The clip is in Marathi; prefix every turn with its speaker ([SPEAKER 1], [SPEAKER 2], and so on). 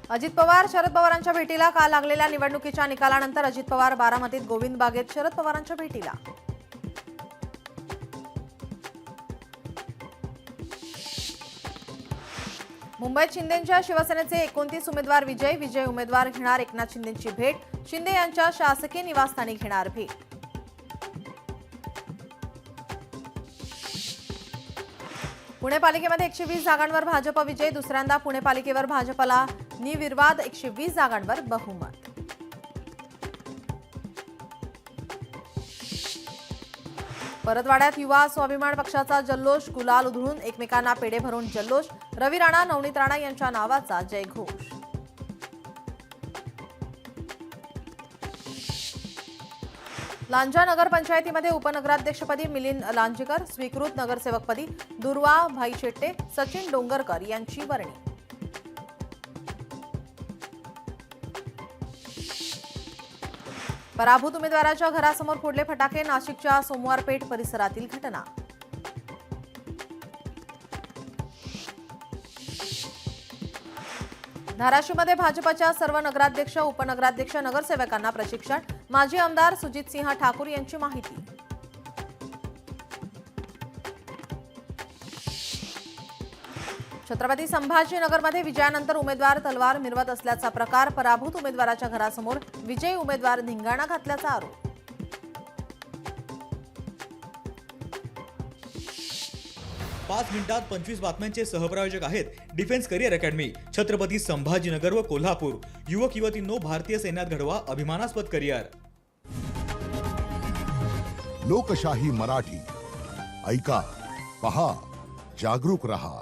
[SPEAKER 1] अजित पवार शरद पवारांच्या भेटीला काल लागलेल्या निवडणुकीच्या निकालानंतर अजित पवार बारामतीत गोविंद बागेत शरद पवारांच्या भेटीला. मुंबईत शिंदेंच्या शिवसेनेचे 29 उमेदवार विजय उमेदवार घेणार एकनाथ शिंदेंची भेट. शिंदे यांच्या शासकीय निवासस्थानी घेणार भेट. पुणे पालिकेमध्ये 120 जागांवर भाजप विजय. दुसऱ्यांदा पुणे पालिकेवर भाजपला निर्विवाद 120 जागांवर बहुमत. परतवाड्यात युवा स्वाभिमान पक्षाचा जल्लोष. गुलाल उधळून एकमेकांना पेढे भरून जल्लोष. रवी राणा नवनीत राणा यांच्या नावाचा जयघोष. लांजा नगरपंचायतीमध्ये उपनगराध्यक्षपदी मिलिंद लांजेकर. स्वीकृत नगरसेवकपदी दुर्वा भाईशेट्टे, सचिन डोंगरकर यांची वर्णी. पराभूत उमेदवाराच्या घरासमोर फोडले फटाके. नाशिकच्या सोमवारपेठ परिसरातील घटना. धाराशिवमध्ये भाजपच्या सर्व नगराध्यक्ष उपनगराध्यक्ष नगरसेवकांना प्रशिक्षण. माजी आमदार सुजितसिंह ठाकूर यांची माहिती. छत्रपती संभाजीनगरमध्ये विजयानंतर उमेदवार तलवार मिरवत असल्याचा प्रकार. पराभूत उमेदवाराच्या घरासमोर विजयी उमेदवार धिंगाणा घातल्याचा आरोप.
[SPEAKER 2] पाच मिनिटात 25 बातम्यांचे सहप्रायोजक आहेत defence career academy. Chhatrapati Sambhajinagar व कोल्हापूर. युवक युवतींनो, भारतीय सैन्यात घडवा अभिमानास्पद करिअर.
[SPEAKER 3] लोकशाही मराठी ऐका, पहा, जागरूक रहा.